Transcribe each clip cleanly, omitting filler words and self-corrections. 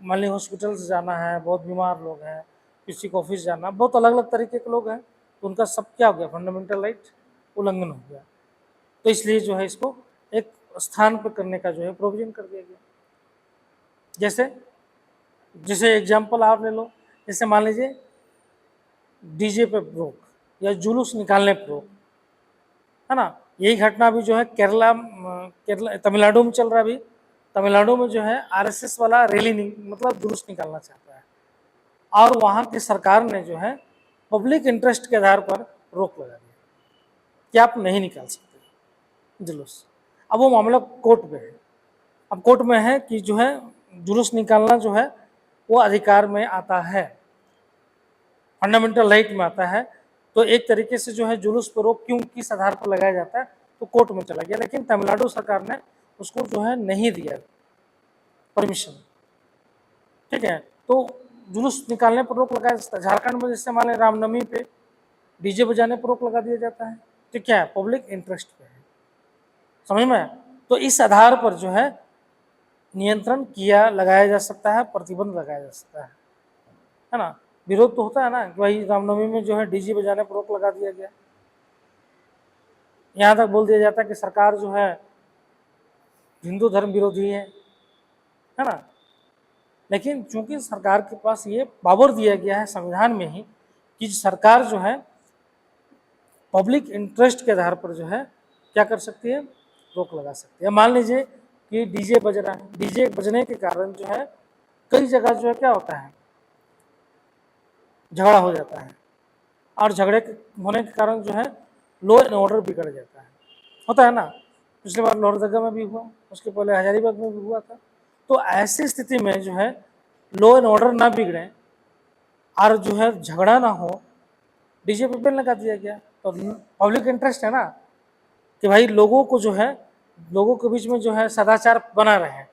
मान ली हॉस्पिटल से जाना है, बहुत बीमार लोग हैं, किसी को ऑफिस जाना, बहुत अलग अलग तरीके के लोग हैं, तो उनका सब क्या हो गया, फंडामेंटल राइट उल्लंघन हो गया। तो इसलिए जो है इसको एक स्थान पर करने का जो है प्रोविजन कर दिया गया। जैसे जैसे एग्जाम्पल आप ले लो, जैसे मान लीजिए डीजे पे रोक या जुलूस निकालने पर रोक, है ना। यही घटना भी जो है केरला तमिलनाडु में चल रहा है। अभी तमिलनाडु में जो है आरएसएस वाला रैली मतलब जुलूस निकालना चाहता है, और वहाँ की सरकार ने जो है पब्लिक इंटरेस्ट के आधार पर रोक लगा दिया कि आप नहीं निकाल सकते जुलूस। अब वो मामला कोर्ट में है। अब कोर्ट में है कि जो है जुलूस निकालना जो है वो अधिकार में आता है, फंडामेंटल राइट में आता है। तो एक तरीके से जो है जुलूस पर रोक क्यों किस आधार पर लगाया जाता है, तो कोर्ट में चला गया, लेकिन तमिलनाडु सरकार ने उसको जो है नहीं दिया परमिशन। ठीक है, तो जुलूस निकालने पर रोक लगाया जाता है। झारखंड में जैसे मान लें रामनवमी पे डीजे बजाने पर रोक लगा दिया जाता है, तो क्या है, पब्लिक इंटरेस्ट पे है, समझ में। तो इस आधार पर जो है नियंत्रण किया लगाया जा सकता है, प्रतिबंध लगाया जा सकता है ना। विरोध तो होता है ना कि भाई रामनवमी में जो है डीजे बजाने पर रोक लगा दिया गया, यहाँ तक बोल दिया जाता है कि सरकार जो है हिंदू धर्म विरोधी है ना। लेकिन चूंकि सरकार के पास ये पावर दिया गया है संविधान में ही कि सरकार जो है पब्लिक इंटरेस्ट के आधार पर जो है क्या कर सकती है, रोक लगा सकती है। मान लीजिए कि डीजे बज रहा है, डीजे बजने के कारण जो है कई जगह जो है क्या होता है, झगड़ा हो जाता है, और झगड़े होने के कारण जो है लॉ एंड ऑर्डर बिगड़ जाता है, होता है ना। पिछले बार लोहरदगा में भी हुआ, उसके पहले हजारीबाग में भी हुआ था। तो ऐसी स्थिति में जो है लॉ एंड ऑर्डर ना बिगड़े और जो है झगड़ा ना हो, डीजे पे बैन लगा दिया गया। तो पब्लिक इंटरेस्ट है ना कि भाई लोगों को जो है, लोगों के बीच में जो है सदाचार बना रहे,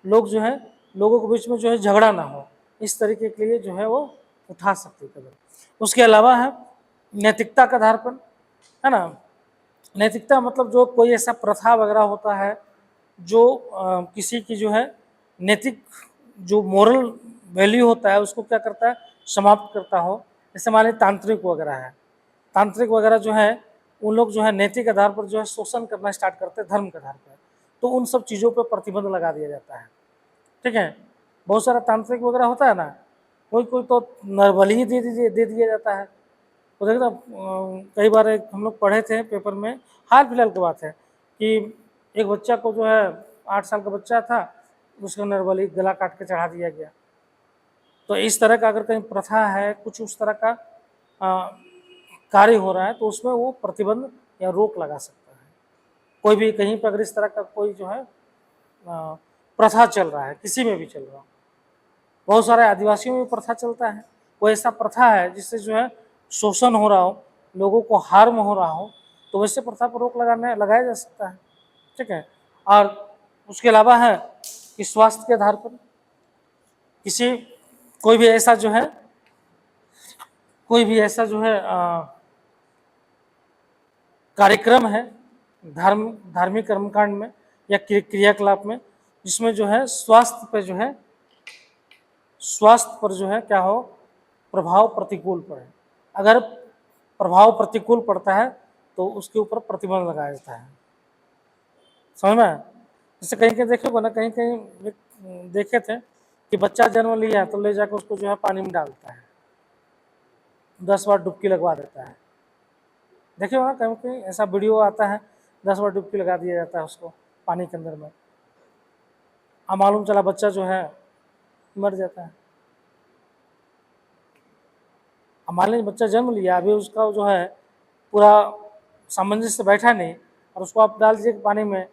लोग जो है लोगों के बीच में जो है झगड़ा ना हो, इस तरीके के लिए जो है वो उठा सकते कदम। उसके अलावा है नैतिकता के आधार पर, है ना। नैतिकता मतलब जो कोई ऐसा प्रथा वगैरह होता है जो किसी की जो है नैतिक जो मोरल वैल्यू होता है उसको क्या करता है, समाप्त करता हो। जैसे मान लीजिए तांत्रिक वगैरह है, तांत्रिक वगैरह जो है उन लोग जो है नैतिक आधार पर जो है शोषण करना स्टार्ट करते हैं धर्म के आधार पर, तो उन सब चीज़ों पर प्रतिबंध लगा दिया जाता है। ठीक है, बहुत सारा तांत्रिक वगैरह होता है ना, कोई कोई तो नरबली ही दे दिया जाता है। तो देखो ना कई बार हम लोग पढ़े थे पेपर में, हाल फिलहाल की बात है कि एक बच्चा को जो है 8 साल का बच्चा था, उसका नरबली गला काट के चढ़ा दिया गया। तो इस तरह का अगर कहीं प्रथा है, कुछ उस तरह का कार्य हो रहा है, तो उसमें वो प्रतिबंध या रोक लगा सकता है। कोई भी कहीं पर अगर इस तरह का कोई जो है प्रथा चल रहा है, किसी में भी चल रहा हो, बहुत सारे आदिवासियों में प्रथा चलता है, कोई ऐसा प्रथा है जिससे जो है शोषण हो रहा हो, लोगों को हार्म हो रहा हो, तो वैसे प्रथा पर रोक लगाया जा सकता है। ठीक है, और उसके अलावा है कि स्वास्थ्य के आधार पर किसी कोई भी ऐसा जो है कार्यक्रम है धार्मिक कर्मकांड में या क्रियाकलाप में जिसमें जो है स्वास्थ्य पर जो है क्या हो, प्रभाव प्रतिकूल पड़े। अगर प्रभाव प्रतिकूल पड़ता है तो उसके ऊपर प्रतिबंध लगाया जाता है, समझ में। जैसे कहीं कहीं देखे हो ना, कहीं कहीं देखे थे कि बच्चा जन्म लिया तो ले जाकर उसको जो है पानी में डालता है, 10 बार डुबकी लगवा देता है। देखे हो ना कहीं कहीं ऐसा वीडियो आता है, 10 बार डुबकी लगा दिया जाता है उसको पानी के अंदर में, अब मालूम चला बच्चा जो है मर जाता है। अब मान लीजिए बच्चा जन्म लिया, अभी उसका जो है पूरा सामंजस्य से बैठा नहीं, और उसको आप डाल दीजिए पानी में,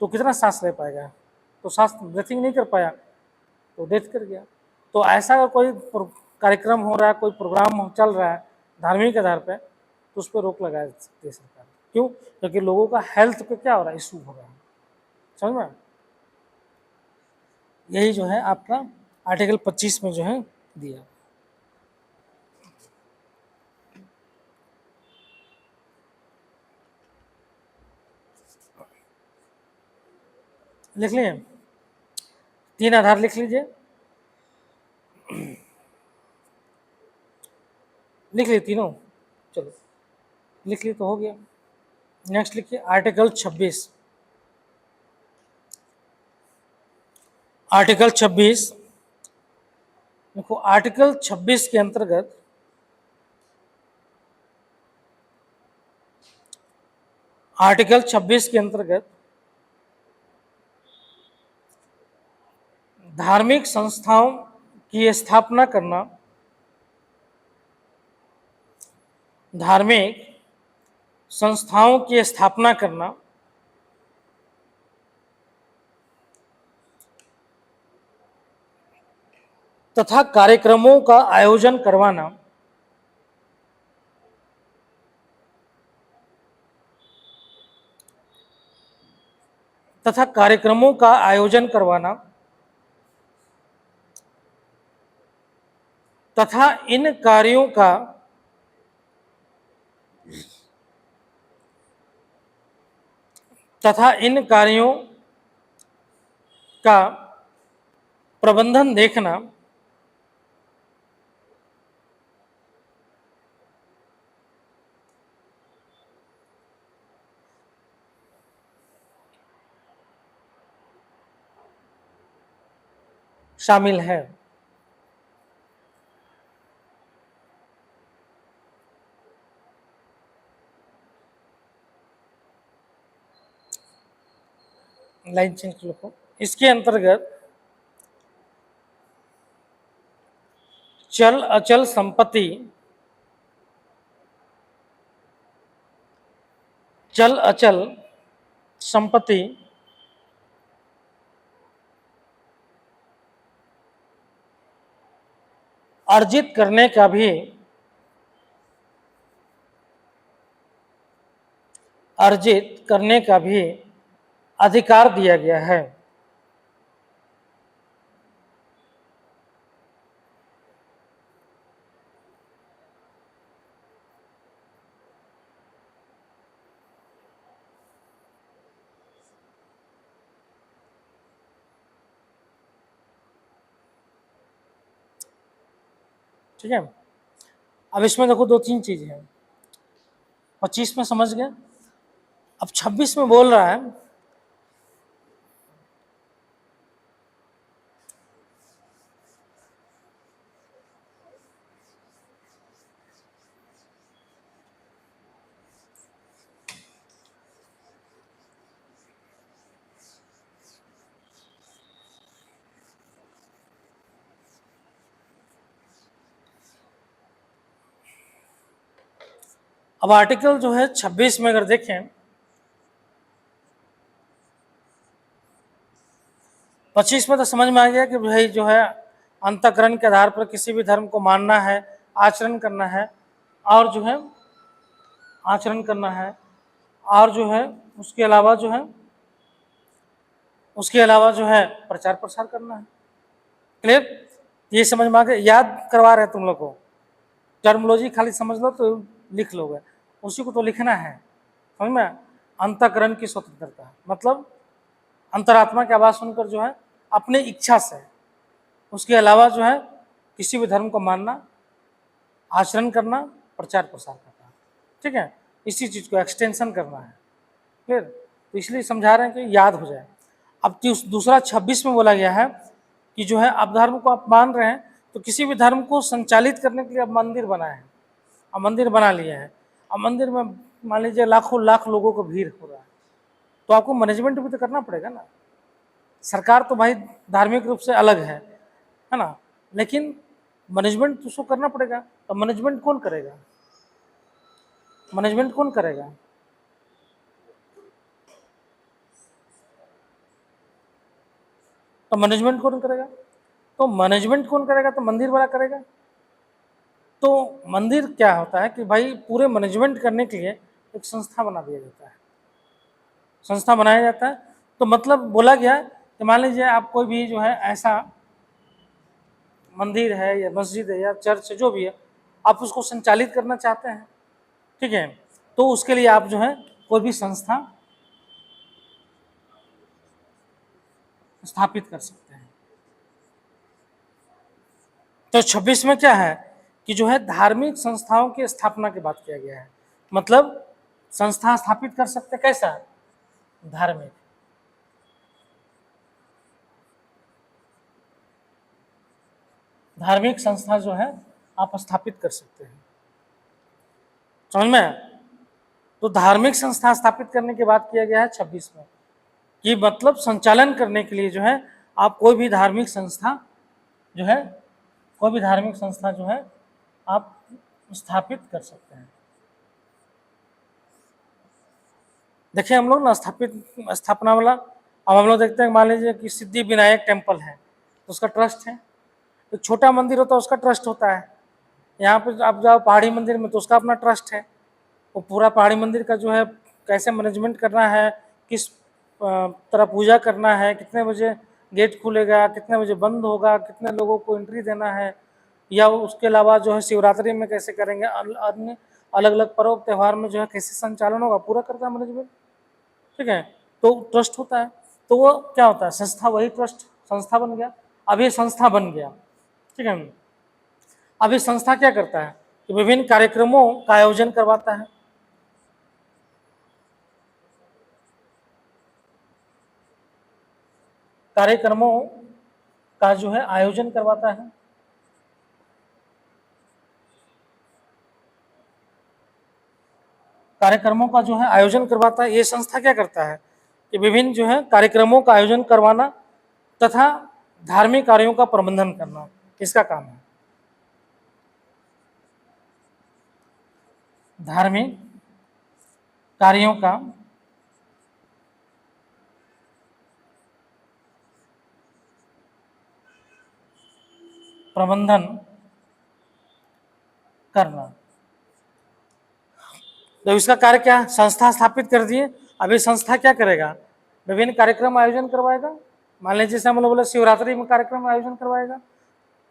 तो कितना सांस ले पाएगा, तो सांस ब्रीथिंग नहीं कर पाया तो डेथ कर गया। तो ऐसा कोई कार्यक्रम हो रहा है, कोई प्रोग्राम चल रहा है धार्मिक आधार पर, तो उस पर रोक लगा सकती है सरकार। क्यों? क्योंकि लोगों का हेल्थ पे क्या हो रहा है, इशू हो रहा है, समझ में। यही जो है आपका आर्टिकल 25 में जो है दिया। लिख लिए। 3 आधार लिख लीजिए, लिख लिए तीनों, चलो लिख लिए तो हो गया। नेक्स्ट लिखिए आर्टिकल 26। आर्टिकल 26 देखो, आर्टिकल 26 के अंतर्गत आर्टिकल 26 के अंतर्गत धार्मिक संस्थाओं की स्थापना करना, धार्मिक संस्थाओं की स्थापना करना तथा कार्यक्रमों का आयोजन करवाना, तथा कार्यक्रमों का आयोजन करवाना तथा इन कार्यों का तथा इन कार्यों का प्रबंधन देखना, शामिल है। लाइन चेंज कर लो। इसके अंतर्गत चल अचल संपत्ति, चल अचल संपत्ति अर्जित करने का भी अधिकार दिया गया है। ठीक है, अब इसमें देखो 2-3 चीजें हैं। 25 में समझ गए, अब 26 में बोल रहा है अब आर्टिकल जो है 26 में अगर देखें, 25 में तो समझ में आ गया कि भाई जो है अंतःकरण के आधार पर किसी भी धर्म को मानना है, आचरण करना है, और जो है आचरण करना है, और जो है उसके अलावा जो है प्रचार प्रसार करना है। क्लियर, ये समझ में आ गया? याद करवा रहे तुम लोग को, टर्मोलॉजी खाली समझ लो तो लिख लोगे, उसी को तो लिखना है, समझ में? अंतःकरण की स्वतंत्रता मतलब अंतरात्मा की आवाज सुनकर जो है अपनी इच्छा से, उसके अलावा जो है किसी भी धर्म को मानना, आचरण करना, प्रचार प्रसार करना। ठीक है, इसी चीज को एक्सटेंशन करना है। क्लियर, तो इसलिए समझा रहे हैं कि याद हो जाए। अब दूसरा 26 में बोला गया है कि जो है अब धर्म को आप मान रहे हैं तो किसी भी धर्म को संचालित करने के लिए अब मंदिर बनाए हैं, अब मंदिर बना लिए हैं, अब मंदिर में मान लीजिए लाखों लाख लोगों को भीड़ हो रहा है, तो आपको मैनेजमेंट भी तो करना पड़ेगा ना। सरकार तो भाई धार्मिक रूप से अलग है ना, लेकिन मैनेजमेंट तो उसको करना पड़ेगा। तो मैनेजमेंट कौन करेगा? मैनेजमेंट कौन करेगा? तो मैनेजमेंट कौन करेगा? तो मैनेजमेंट कौन करेगा? तो मंदिर वाला करेगा। तो मंदिर क्या होता है कि भाई पूरे मैनेजमेंट करने के लिए एक संस्था बना दिया जाता है, संस्था बनाया जाता है। तो मतलब बोला गया कि मान लीजिए आप कोई भी जो है ऐसा मंदिर है या मस्जिद है या चर्च जो भी है, आप उसको संचालित करना चाहते हैं, ठीक है, तो उसके लिए आप जो है कोई भी संस्था स्थापित कर सकते हैं। तो 26 में क्या है कि जो है धार्मिक संस्थाओं की स्थापना की बात किया गया है। मतलब संस्था स्थापित कर सकते कैसा, धार्मिक। धार्मिक संस्था जो है आप स्थापित कर सकते हैं, समझ में आया? तो धार्मिक संस्था स्थापित करने की बात किया गया है 26 में, कि मतलब संचालन करने के लिए जो है आप कोई भी धार्मिक संस्था जो है, कोई भी धार्मिक संस्था जो है आप स्थापित कर सकते हैं। देखिए हम लोग ना स्थापना वाला, अब हम लोग देखते हैं, मान लीजिए कि सिद्धि विनायक टेम्पल है तो उसका ट्रस्ट है। एक छोटा मंदिर होता है उसका ट्रस्ट होता है। यहाँ पे आप जाओ पहाड़ी मंदिर में तो उसका अपना ट्रस्ट है। वो पूरा पहाड़ी मंदिर का जो है कैसे मैनेजमेंट करना है, किस तरह पूजा करना है, कितने बजे गेट खुलेगा, कितने बजे बंद होगा, कितने लोगों को एंट्री देना है, या उसके अलावा जो है शिवरात्रि में कैसे करेंगे, अन्य अलग अलग पर्व त्यौहार में जो है कैसे संचालन होगा, पूरा करता है मैनेजमेंट। ठीक है, तो ट्रस्ट होता है। तो वो क्या होता है, संस्था, वही ट्रस्ट संस्था बन गया। अब ये संस्था बन गया, ठीक है। अब ये संस्था क्या करता है कि विभिन्न कार्यक्रमों का आयोजन करवाता है। कार्यक्रमों का जो है आयोजन करवाता है। कार्यक्रमों का जो है आयोजन करवाता है। ये संस्था क्या करता है कि विभिन्न जो है कार्यक्रमों का आयोजन करवाना तथा धार्मिक कार्यों का प्रबंधन करना, इसका काम है। धार्मिक कार्यों का प्रबंधन करना। तो इसका कार्य क्या, संस्था स्थापित कर दिए। अब ये संस्था क्या करेगा, विभिन्न कार्यक्रम आयोजन करवाएगा। मान लीजिए जैसे हम लोग बोले शिवरात्रि में कार्यक्रम आयोजन करवाएगा।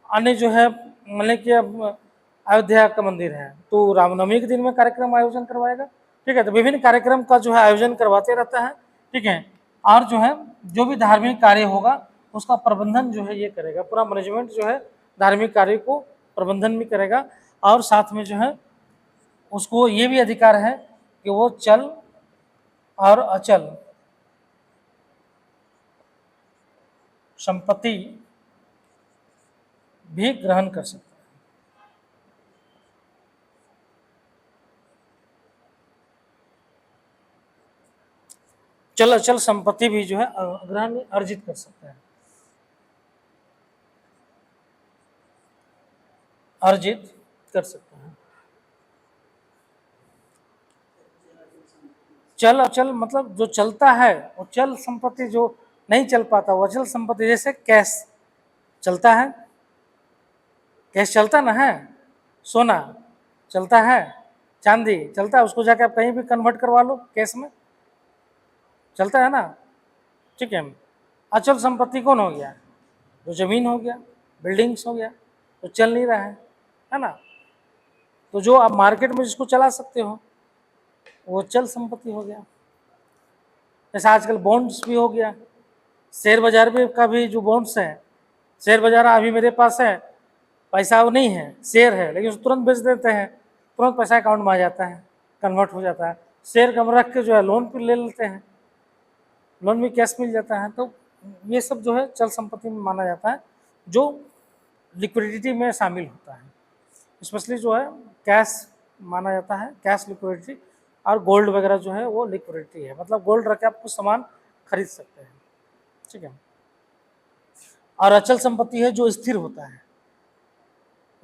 अन्य जो है मान लीजिए कि अब अयोध्या का मंदिर है तो रामनवमी के दिन में कार्यक्रम आयोजन करवाएगा। ठीक है, तो विभिन्न कार्यक्रम का जो है आयोजन करवाते रहता है। ठीक है, और जो है जो भी धार्मिक कार्य होगा उसका प्रबंधन जो है ये करेगा, पूरा मैनेजमेंट जो है धार्मिक कार्य को प्रबंधन भी करेगा। और साथ में जो है उसको ये भी अधिकार है कि वो चल और अचल संपत्ति भी ग्रहण कर सकता है। चल अचल संपत्ति भी जो है ग्रहण अर्जित कर सकता है, अर्जित कर सकता है। चल अचल मतलब जो चलता है वो चल संपत्ति, जो नहीं चल पाता वो अचल संपत्ति। जैसे कैश चलता है, कैश चलता ना है, सोना चलता है, चांदी चलता है, उसको जाके आप कहीं भी कन्वर्ट करवा लो कैश में, चलता है ना। ठीक है, अचल संपत्ति कौन हो गया, जो जमीन हो गया, बिल्डिंग्स हो गया, तो चल नहीं रहा है ना। तो जो आप मार्केट में जिसको चला सकते हो वो चल संपत्ति हो गया। जैसे आजकल बॉन्ड्स भी हो गया, शेयर बाजार भी का भी जो बॉन्ड्स है, शेयर बाजार अभी मेरे पास है, पैसा वो नहीं है, शेयर है, लेकिन उसको तुरंत बेच देते हैं, तुरंत पैसा अकाउंट में आ जाता है, कन्वर्ट हो जाता है। शेयर कम रख के जो है लोन भी ले लेते हैं, लोन भी कैश मिल जाता है। तो ये सब जो है चल संपत्ति में माना जाता है, जो लिक्विडिटी में शामिल होता है। स्पेशली जो है कैश माना जाता है, कैश लिक्विडिटी, और गोल्ड वगैरह जो है वो लिक्विडिटी है, मतलब गोल्ड रख के आप कुछ सामान खरीद सकते हैं। ठीक है, और अचल संपत्ति है जो स्थिर होता है,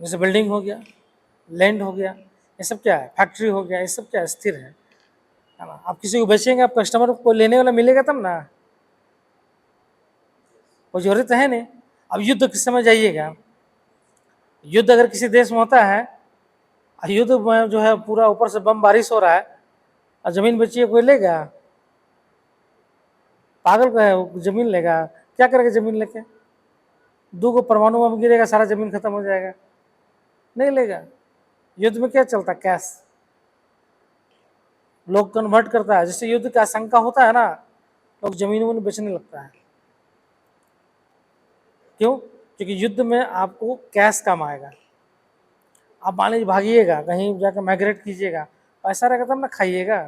जैसे बिल्डिंग हो गया, लैंड हो गया, ये सब क्या है, फैक्ट्री हो गया, ये सब क्या स्थिर है ना। आप किसी को बेचेंगे, आप कस्टमर को लेने वाला मिलेगा तब ना, कोई जरूरत है नहीं। अब युद्ध किस समय जाइएगा, युद्ध अगर किसी देश में होता है, युद्ध में जो है पूरा ऊपर से बम बारिश हो रहा है और जमीन बेचिए, कोई लेगा, पागल का है वो, जमीन लेगा, क्या करेगा जमीन लेके, 2 को परमाणु बम गिरेगा सारा जमीन खत्म हो जाएगा, नहीं लेगा। युद्ध में क्या चलता, कैश, लोग कन्वर्ट करता है। जैसे युद्ध का आशंका होता है ना, लोग जमीन वमीन बेचने लगता है। क्यों, क्योंकि युद्ध में आपको कैश काम आएगा। आप मान लीजिए भागिएगा, कहीं जाकर माइग्रेट कीजिएगा, पैसा रहेगा तब ना खाइएगा,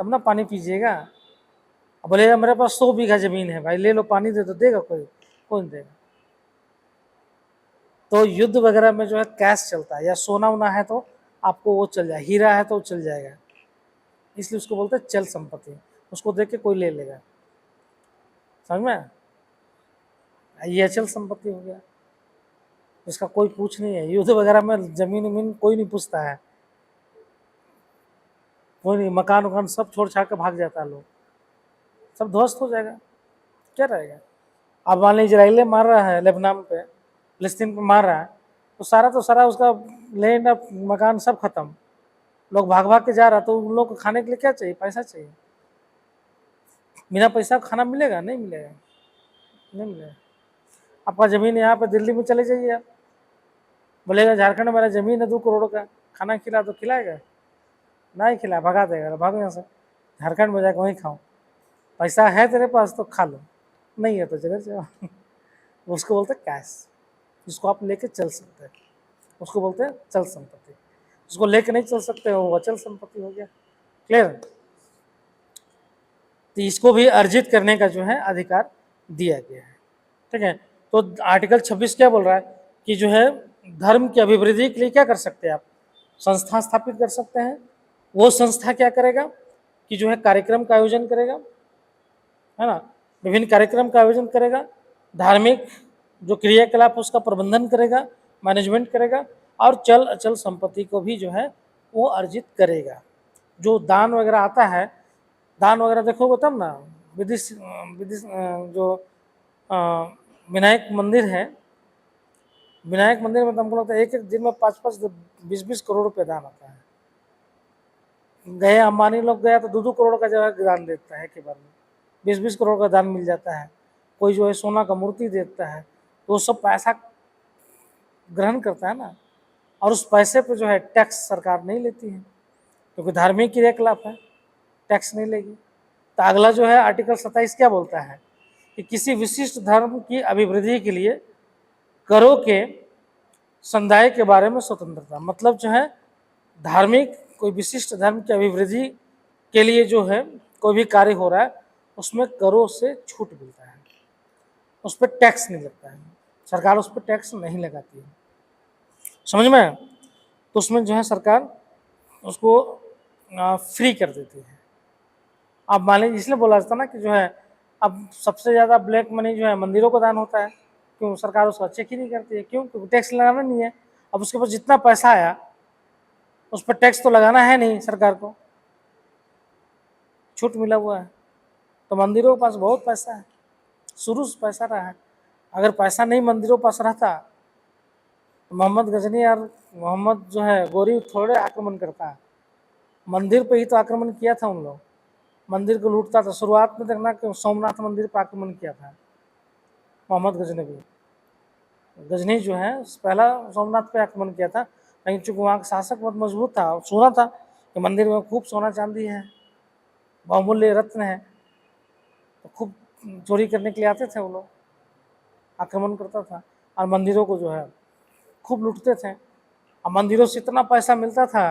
तब ना पानी पीजिएगा। अब बोलेगा मेरे पास 100 बीघा जमीन है भाई, ले लो पानी दे, तो देगा कोई? कौन देगा? तो युद्ध वगैरह में जो है कैश चलता है, या सोना वोना है तो आपको वो चल जाएगा, हीरा है तो चल जाएगा, इसलिए उसको बोलते हैं चल संपत्ति। उसको देख के कोई ले लेगा, समझ में? ये अचल संपत्ति हो गया, इसका कोई पूछ नहीं है। युद्ध वगैरह में जमीन वमीन कोई नहीं पूछता है, कोई नहीं, मकान वकान सब छोड़ छाड़ के भाग जाता है, लोग सब ध्वस्त हो जाएगा, क्या रहेगा? अब मान लीजिए इसराइल मार रहा है लेबनान पे, फिलिस्तीन पे मार रहा है, तो सारा उसका लैंड मकान सब खत्म, लोग भाग भाग के जा रहा है, तो उन लोग को खाने के लिए क्या चाहिए? पैसा चाहिए। बिना पैसा खाना मिलेगा? नहीं मिलेगा, नहीं मिलेगा। आपका ज़मीन यहाँ पे दिल्ली में चले जाइए आप, बोलेगा झारखंड में मेरा ज़मीन है 2 करोड़ का, खाना खिला तो खिलाएगा? नहीं खिलाए, भगा देगा, भागो यहाँ से, झारखंड में जाकर वहीं खाओ। पैसा है तेरे पास तो खा लो, नहीं है तो चले जाओ। उसको बोलते हैं कैश, जिसको आप लेके चल सकते हैं, उसको बोलते हैं चल संपत्ति। जिसको लेके नहीं चल सकते वो अचल संपत्ति हो गया। क्लियर? तो इसको भी अर्जित करने का जो है अधिकार दिया गया है, ठीक है। तो आर्टिकल 26 क्या बोल रहा है कि जो है धर्म की अभिवृद्धि के लिए क्या कर सकते हैं आप? संस्था स्थापित कर सकते हैं। वो संस्था क्या करेगा कि जो है कार्यक्रम का आयोजन करेगा, है ना, विभिन्न कार्यक्रम का आयोजन करेगा, धार्मिक जो क्रियाकलाप उसका प्रबंधन करेगा, मैनेजमेंट करेगा, और चल अचल संपत्ति को भी जो है वो अर्जित करेगा। जो दान वगैरह आता है, दान वगैरह देखोगे तब ना, जो विनायक मंदिर है, विनायक मंदिर में तो हमको लगता है एक एक दिन में 5-5 20-20 करोड़ रुपये दान आता है। गए अंबानी लोग गया तो 2-2 करोड़ का जो है दान देता है, के बार में 20-20 करोड़ का दान मिल जाता है। कोई जो है सोना का मूर्ति देता है, तो वो सब पैसा ग्रहण करता है ना, और उस पैसे पे जो है टैक्स सरकार नहीं लेती है, क्योंकि धार्मिक क्रियाकलाप है, टैक्स नहीं लेगी। तो अगला जो है आर्टिकल 27 क्या बोलता है कि किसी विशिष्ट धर्म की अभिवृद्धि के लिए करों के समुदाय के बारे में स्वतंत्रता। मतलब जो है धार्मिक कोई विशिष्ट धर्म की अभिवृद्धि के लिए जो है कोई भी कार्य हो रहा है, उसमें करों से छूट मिलता है, उस पर टैक्स नहीं लगता है, सरकार उस पर टैक्स नहीं लगाती है, समझ में? तो उसमें जो है सरकार उसको फ्री कर देती है। अब मान लीजिए, इसलिए बोला जाता ना कि जो है अब सबसे ज़्यादा ब्लैक मनी जो है मंदिरों को दान होता है, क्यों? सरकार उसको चेक ही नहीं करती है, क्यों? क्योंकि टैक्स लगाना नहीं है। अब उसके पास जितना पैसा आया उस पर टैक्स तो लगाना है नहीं, सरकार को छूट मिला हुआ है। तो मंदिरों के पास बहुत पैसा है, शुरू से पैसा रहा है। अगर पैसा नहीं मंदिरों के पास रहता तो मोहम्मद गजनी और मोहम्मद जो है गोरी थोड़े आक्रमण करता है, मंदिर पे ही तो आक्रमण किया था उन लोग, मंदिर को लूटता था। शुरुआत में देखना कि सोमनाथ मंदिर पर आक्रमण किया था मोहम्मद गजनी जो है पहला सोमनाथ पे आक्रमण किया था, लेकिन चूंकि वहाँ का शासक बहुत मजबूत था, सुना था कि मंदिर में खूब सोना चांदी है, बहुमूल्य रत्न है, तो खूब चोरी करने के लिए आते थे वो लोग, आक्रमण करता था और मंदिरों को जो है खूब लूटते थे। और मंदिरों से इतना पैसा मिलता था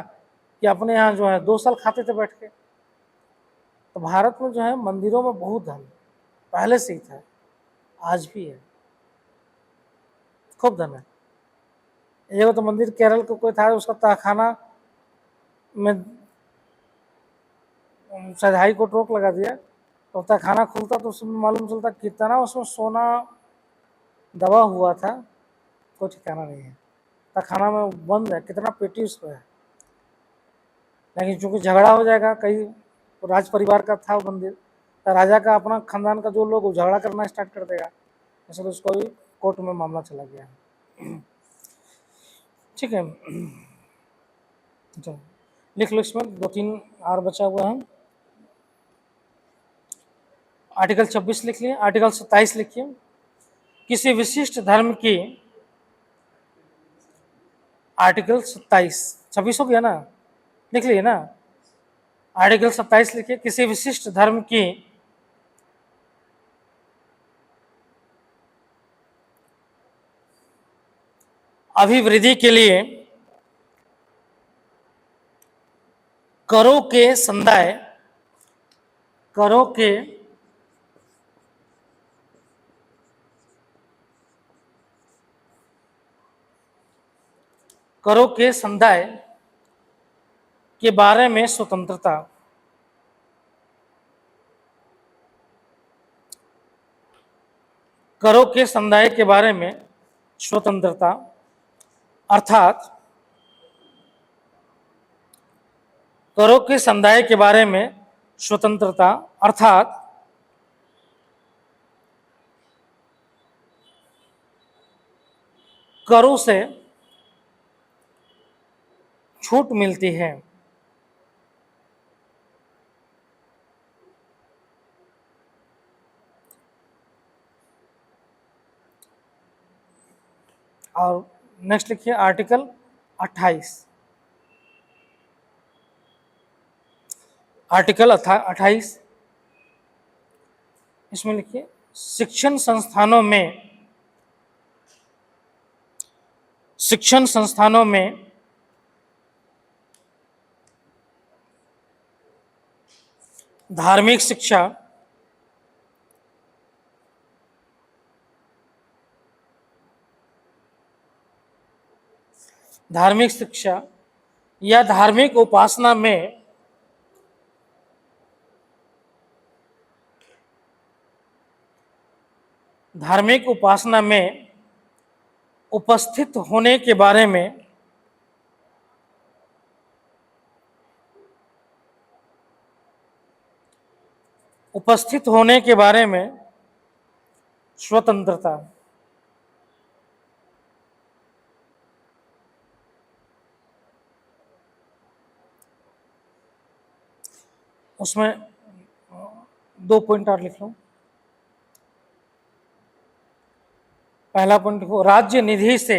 कि अपने यहाँ जो है 2 साल खाते थे बैठ के। तो भारत में जो है मंदिरों में बहुत धन पहले से ही था, आज भी है, खूब धन है। एक तो मंदिर केरल को कोई था, उसका तहखाना में शायद हाई कोर्ट रोक लगा दिया, तो तहखाना खुलता तो उसमें मालूम चलता कितना उसमें सोना दबा हुआ था, कोई ठिकाना नहीं है। तहखाना में बंद है, कितना पेटी उस पर है। लेकिन चूंकि झगड़ा हो जाएगा, कई राज परिवार का था वो मंदिर, तो राजा का अपना खानदान का जो लोग झगड़ा करना स्टार्ट कर देगा, इसलिए उसको भी कोर्ट में मामला चला गया है। ठीक है, लिख लो, इसमें 2-3 और बचा हुआ है। आर्टिकल 26 लिख लिए, आर्टिकल 27 लिखिए। किसी विशिष्ट धर्म की, आर्टिकल 26 हो गया ना, लिख लिए ना। आर्टिकल 27 लिखिए, किसी विशिष्ट धर्म की अभिवृद्धि के लिए करों के संदाय करों के करों के संदाय के बारे में स्वतंत्रता करों के समुदाय के बारे में स्वतंत्रता अर्थात करों के समुदाय के बारे में स्वतंत्रता अर्थात करों से छूट मिलती है। और नेक्स्ट लिखिए आर्टिकल 28। आर्टिकल 28 इसमें लिखिए शिक्षण संस्थानों में धार्मिक शिक्षा या धार्मिक उपासना में उपस्थित होने के बारे में स्वतंत्रता। उसमें 2 पॉइंट और लिख लो। पहला पॉइंट लिखो राज्य निधि से,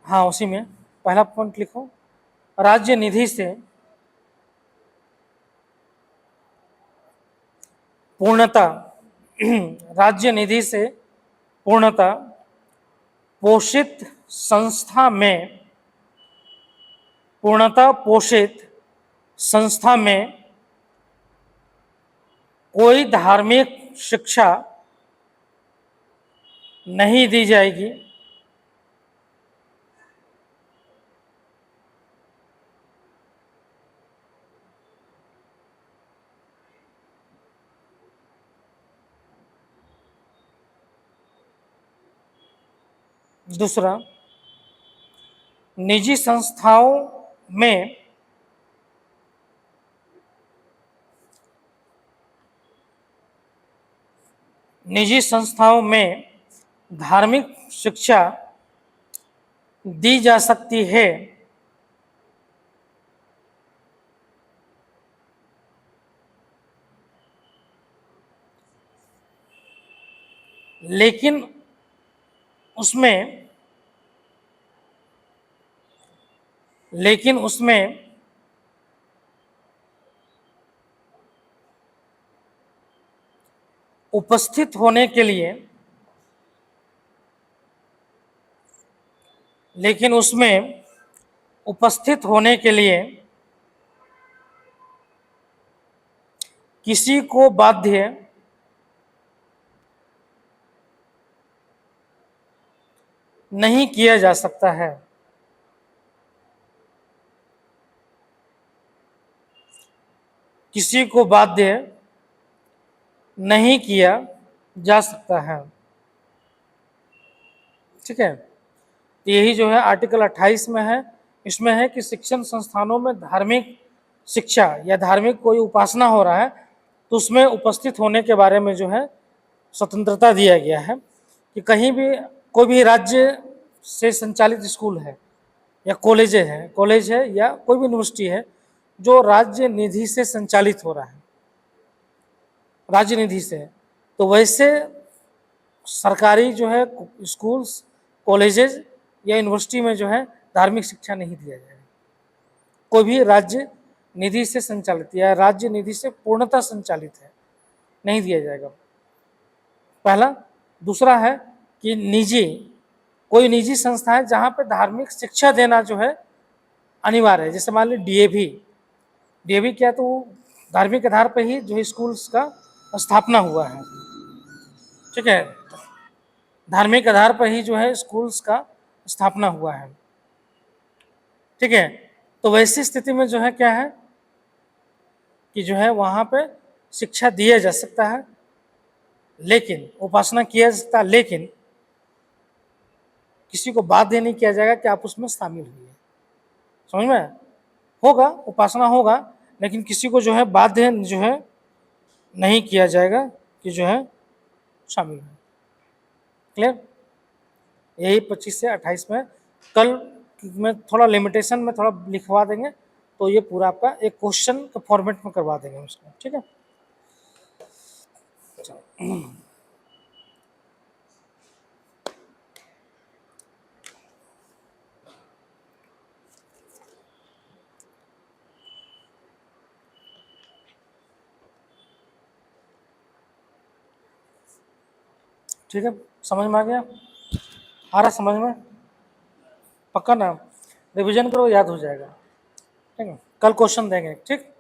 हाँ उसी में पहला पॉइंट लिखो राज्य निधि से पूर्णतः पोषित संस्था में कोई धार्मिक शिक्षा नहीं दी जाएगी। दूसरा, निजी संस्थाओं में धार्मिक शिक्षा दी जा सकती है, लेकिन उसमें उपस्थित होने के लिए किसी को बाध्य नहीं किया जा सकता है। किसी को बाध्य नहीं किया जा सकता है। ठीक है, तो यही जो है आर्टिकल 28 में है। इसमें है कि शिक्षण संस्थानों में धार्मिक शिक्षा या धार्मिक कोई उपासना हो रहा है तो उसमें उपस्थित होने के बारे में जो है स्वतंत्रता दिया गया है कि कहीं भी कोई भी राज्य से संचालित स्कूल है या कॉलेज है या कोई भी यूनिवर्सिटी है जो राज्य निधि से संचालित हो रहा है, राज्य निधि से, तो वैसे सरकारी जो है स्कूल्स, कॉलेजेस या यूनिवर्सिटी में जो है धार्मिक शिक्षा नहीं दिया जाएगा। कोई भी राज्य निधि से संचालित या राज्य निधि से पूर्णतः संचालित है, नहीं दिया जाएगा, पहला। दूसरा है कि कोई निजी संस्था है जहाँ पे धार्मिक शिक्षा देना जो है अनिवार्य है, जैसे मान ली डीएवी, डीएवी क्या, तो धार्मिक आधार पर ही जो है स्कूल्स का स्थापना हुआ है, ठीक है, धार्मिक आधार पर ही जो है स्कूल्स का स्थापना हुआ है, ठीक है। तो वैसी स्थिति में जो है क्या है कि जो है वहाँ पे शिक्षा दिया जा सकता है, लेकिन उपासना किया जा सकता है, लेकिन किसी को बाध्य नहीं किया जाएगा कि आप उसमें शामिल हुए, समझ में, होगा उपासना होगा, लेकिन किसी को जो है बाध्य जो है नहीं किया जाएगा कि जो है शामिल हो। क्लियर? यही 25 से 28 में, कल में थोड़ा लिमिटेशन में थोड़ा लिखवा देंगे, तो ये पूरा आपका एक क्वेश्चन के फॉर्मेट में करवा देंगे उसको, ठीक है। ठीक है, समझ में आ गया? आ रहा समझ में? पक्का ना? रिवीजन करो, याद हो जाएगा, ठीक है। कल क्वेश्चन देंगे, ठीक।